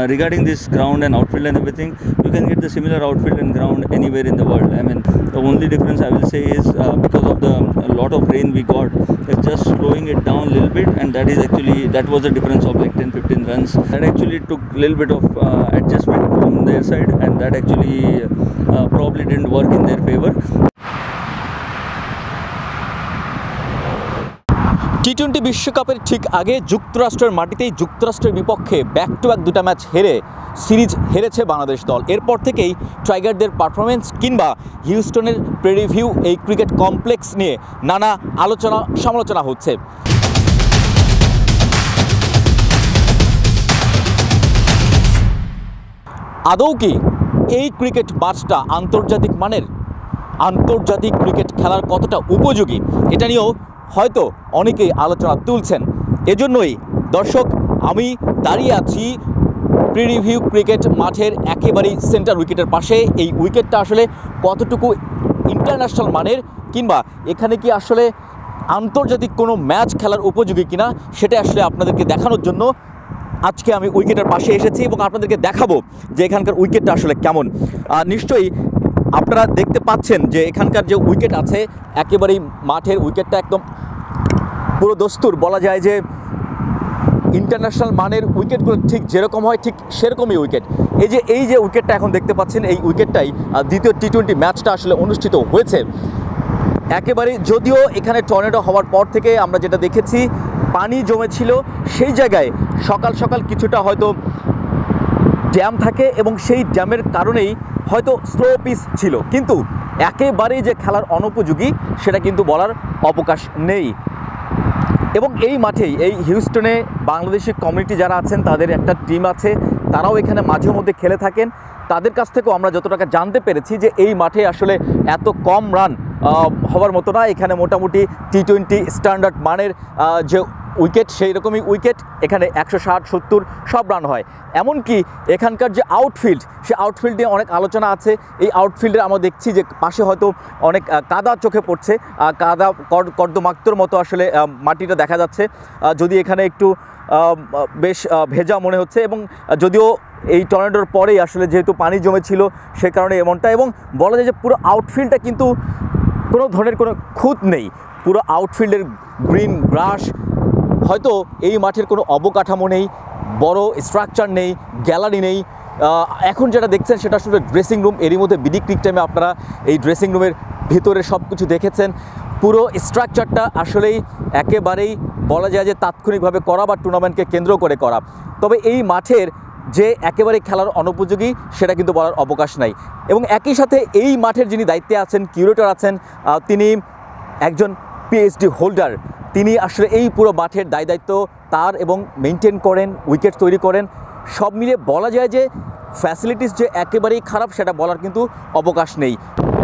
Regarding this ground and outfield and everything, you can get the similar outfield and ground anywhere in the world. I mean, the only difference I will say is because of the lot of rain we got, it's just slowing it down a little bit, and that was a difference of like 10-15 runs. That actually took a little bit of adjustment from their side, and that actually probably didn't work in their favor. টি-20 বিশ্বকাপের ঠিক আগে যুক্তরাষ্ট্রের মাটিতেই যুক্তরাষ্ট্রের বিপক্ষে back to back দুটা match হেরে series হেরেছে বাংলাদেশ দল। এরপর থেকেই টাইগারদের পারফরমেন্স কিংবা হিউস্টনের প্রিভিউ এই ক্রিকেট কমপ্লেক্স নিয়ে নানা আলোচনা সমালোচনা হচ্ছে। আদৌ কি এই ক্রিকেট ম্যাচটা আন্তর্জাতিক মানের, আন্তর্জাতিক ক্রিকেট খেলার কতটা উপযোগী, এটা নিয়েও হয়তো অনেকেই আলোচনা তুলছেন। এজন্যই দর্শক আমি দাঁড়িয়ে আছি প্রিভিউ ক্রিকেট মাঠের একেবারেই সেন্টার উইকেটের পাশে। এই উইকেটটা আসলে কতটুকু ইন্টারন্যাশনাল মানের কিংবা এখানে কি আসলে আন্তর্জাতিক কোনো ম্যাচ খেলার উপযোগী কিনা সেটা আসলে আপনাদেরকে দেখানোর জন্য আজকে আমি উইকেটের পাশে এসেছি এবং আপনাদেরকে দেখাবো যে এখানকার উইকেটটা আসলে কেমন। নিশ্চয়ই আপনারা দেখতে পাচ্ছেন যে এখানকার যে উইকেট আছে একেবারেই মাঠের উইকেটটা একদম পুরো দস্তুর, বলা যায় যে ইন্টারন্যাশনাল মানের উইকেটগুলো ঠিক যেরকম হয় ঠিক সেরকমই উইকেট। এই যে উইকেটটা এখন দেখতে পাচ্ছেন, এই উইকেটটাই দ্বিতীয় টি-20 ম্যাচটা আসলে অনুষ্ঠিত হয়েছে। একেবারে যদিও এখানে টর্নেডো হওয়ার পর থেকে আমরা যেটা দেখেছি পানি জমেছিল, সেই জায়গায় সকাল সকাল কিছুটা হয়তো ড্যাম থাকে এবং সেই ড্যামের কারণেই হয়তো স্লো পিচ ছিল, কিন্তু একেবারেই যে খেলার অনুপযোগী সেটা কিন্তু বলার অবকাশ নেই। এবং এই মাঠেই এই হিউস্টনে বাংলাদেশি কমিউনিটি যারা আছেন তাদের একটা টিম আছে, তারাও এখানে মাঝে মধ্যে খেলে থাকেন। তাদের কাছ থেকেও আমরা যতটা জানতে পেরেছি যে এই মাঠে আসলে এত কম রান হওয়ার মতো না। এখানে মোটামুটি টি-20 স্ট্যান্ডার্ড মানের যে উইকেট সেই রকমই উইকেট, এখানে 160-70 সব রান হয়। এমনকি এখানকার যে আউটফিল্ড, সে আউটফিল্ড নিয়ে অনেক আলোচনা আছে। এই আউটফিল্ডে আমরা দেখছি যে পাশে হয়তো অনেক কাদা চোখে পড়ছে, কাদা কর্দমাক্তর মতো আসলে মাটিটা দেখা যাচ্ছে, যদি এখানে একটু বেশ ভেজা মনে হচ্ছে। এবং যদিও এই টর্নেডোর পরেই আসলে যেহেতু পানি জমেছিল সে কারণে এমনটা, এবং বলা যায় যে পুরো আউটফিল্ডটা কিন্তু কোনো ধরনের কোনো খুঁত নেই, পুরো আউটফিল্ডের গ্রিন গ্রাস। হয়তো এই মাঠের কোনো অবকাঠামো নেই, বড় স্ট্রাকচার নেই, গ্যালারি নেই। এখন যেটা দেখছেন সেটা আসলে ড্রেসিং রুম। এরই মধ্যে বিডি ক্রিক টাইমে আপনারা এই ড্রেসিং রুমের ভিতরে সব কিছু দেখেছেন। পুরো স্ট্রাকচারটা আসলেই একেবারেই বলা যায় যে তাৎক্ষণিকভাবে করা বা টুর্নামেন্টকে কেন্দ্র করে করা। তবে এই মাঠের যে একেবারে খেলার অনুপযোগী সেটা কিন্তু বলার অবকাশ নাই। এবং একই সাথে এই মাঠের যিনি দায়িত্বে আছেন, কিউরেটর আছেন, তিনি একজন পিএইচডি হোল্ডার। তিনি আসলে এই পুরো মাঠের দায়িত্ব তার এবং মেনটেন করেন, উইকেট তৈরি করেন। সব মিলিয়ে বলা যায় যে ফ্যাসিলিটিস যে একেবারেই খারাপ সেটা বলার কিন্তু অবকাশ নেই।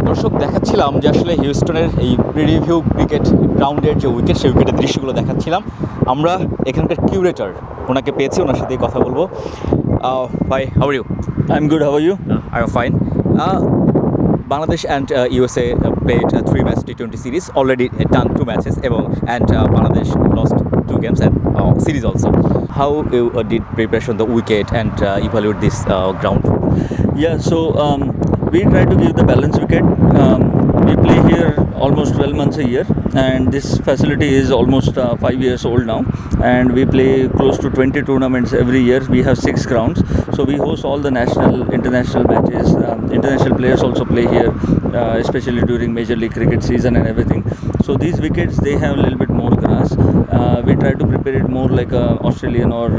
দর্শক দেখাচ্ছিলাম যে আসলে হিউস্টনের এই প্রিভিউ ক্রিকেট গ্রাউন্ডের যে উইকেট, সেই উইকেটের দৃশ্যগুলো দেখাচ্ছিলাম। আমরা এখানকার কিউরেটর ওনাকে পেয়েছি, ওনার সাথেই কথা বলবো। ভাই, how are you? I am good, how are you? I am fine. Bangladesh and USA played 3 match T20 series, already done 2 matches and Bangladesh lost 2 games and series also. How you did preparation the wicket and evaluate this ground? Yeah, so we try to give the balanced wicket. We play here almost 12 months a year, and this facility is almost 5 years old now, and we play close to 20 tournaments every year. We have 6 grounds, so we host all the national, international matches. International players also play here, especially during Major League Cricket season and everything. So these wickets, they have a little bit more grass. We try to prepare it more like Australian or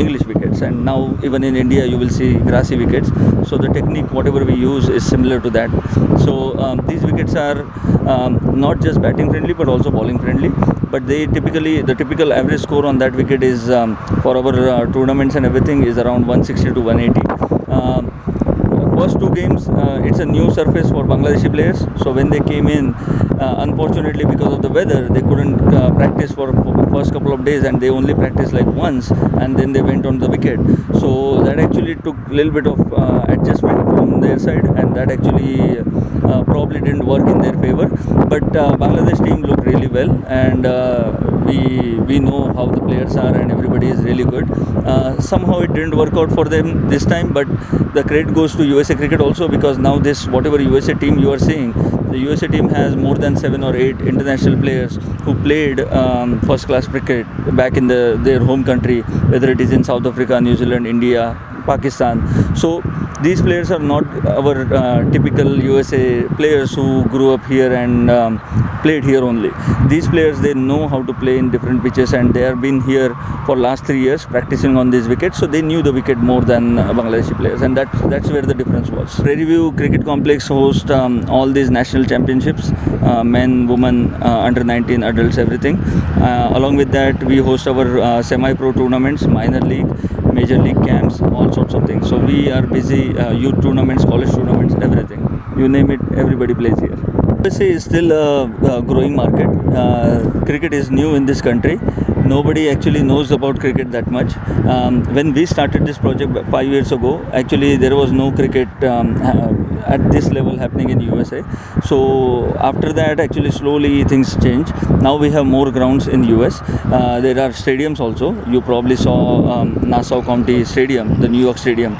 English wickets, and now even in India you will see grassy wickets. So the technique, whatever we use, is similar to that. So these wickets are not just batting friendly but also bowling friendly. But the typical average score on that wicket is for our tournaments and everything is around 160 to 180. First 2 games, it's a new surface for Bangladeshi players. So when they came in, unfortunately because of the weather, they couldn't practice for first couple of days, and they only practiced like once, and then they went on the wicket. So that actually took a little bit of adjustment from their side, and that actually probably didn't work in their favor. But Bangladesh team looked really well, and we know how the players are, and everybody is really good. Somehow it didn't work out for them this time, but the credit goes to USA Cricket also, because now this whatever USA team you are seeing, the USA team has more than 7 or 8 international players who played first class cricket back in their home country, whether it is in South Africa, New Zealand, India, Pakistan. So these players are not our typical USA players who grew up here and played here only. These players, they know how to play in different pitches, and they have been here for last 3 years practicing on these wickets, so they knew the wicket more than Bangladeshi players, and that's where the difference was. Prairie View Cricket Complex hosts all these national championships, men, women, under 19, adults, everything. Along with that, we host our semi-pro tournaments, minor league, major league camps, all sorts of things. So we are busy, youth tournaments, college tournaments, everything. You name it, everybody plays here. USA is still a growing market. Cricket is new in this country. Nobody actually knows about cricket that much. When we started this project 5 years ago, actually there was no cricket at this level happening in USA. So after that, actually slowly things change. Now we have more grounds in US. There are stadiums also. You probably saw Nassau County Stadium, the New York Stadium,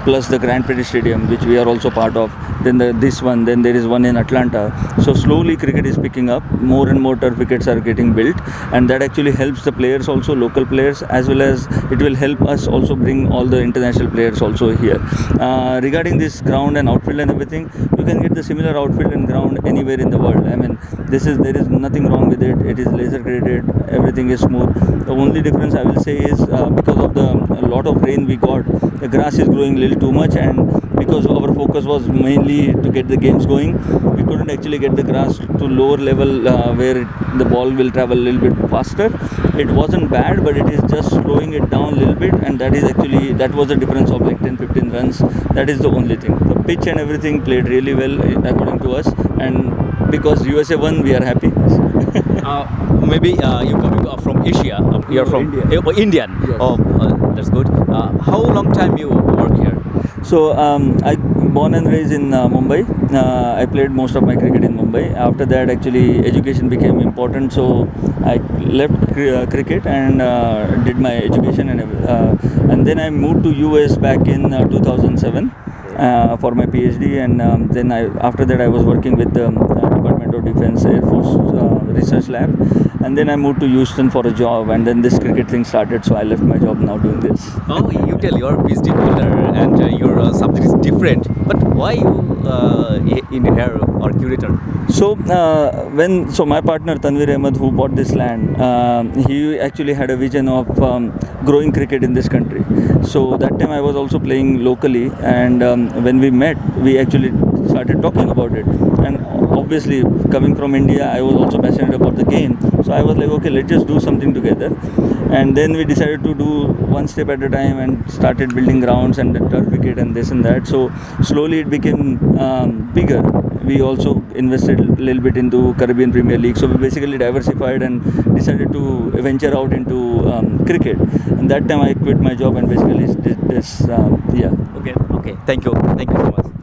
plus the Grand Prairie Stadium, which we are also part of. Then this one, then there is one in Atlanta. So slowly cricket is picking up. More and more turf wickets are getting built, and that actually helps the players also, local players, as well as it will help us also bring all the international players also here. Regarding this ground and outfield and everything, you can get the similar outfield and ground anywhere in the world. I mean, there is nothing wrong with it. It is laser graded, everything is smooth. The only difference I will say is because of a lot of rain we got, the grass is growing a little too much, and because our focus was mainly to get the games going, we couldn't actually get the grass to lower level where the ball will travel a little bit faster. It wasn't bad, but it is just slowing it down a little bit, and that was the difference of like 10-15 runs. That is the only thing. The pitch and everything played really well according to us, and because USA won, we are happy. Maybe you coming from Asia. You're from India. Indian. Yes. Oh, that's good. How long time you work here? So I born and raised in Mumbai. I played most of my cricket in Mumbai. After that, actually education became important, so I left cricket and did my education, and then I moved to US back in 2007 for my PhD, and then after that I was working with the Department of Defense Air Force Research Lab, and then I moved to Houston for a job, and then this cricket thing started, so I left my job now doing this. Oh, you tell your PhD holder and your subject is different, but why you in here or curator? So my partner Tanvir Ahmed, who bought this land, he actually had a vision of growing cricket in this country. So that time I was also playing locally, and when we met, we actually started talking about it. And obviously, coming from India, I was also passionate about the game. So I was like, okay, let's just do something together. And then we decided to do one step at a time and started building grounds and the turf wicket and this and that. So slowly it became bigger. We also invested a little bit into Caribbean Premier League. So we basically diversified and decided to venture out into cricket. And that time I quit my job and basically did this. Yeah. Okay. Thank you so much.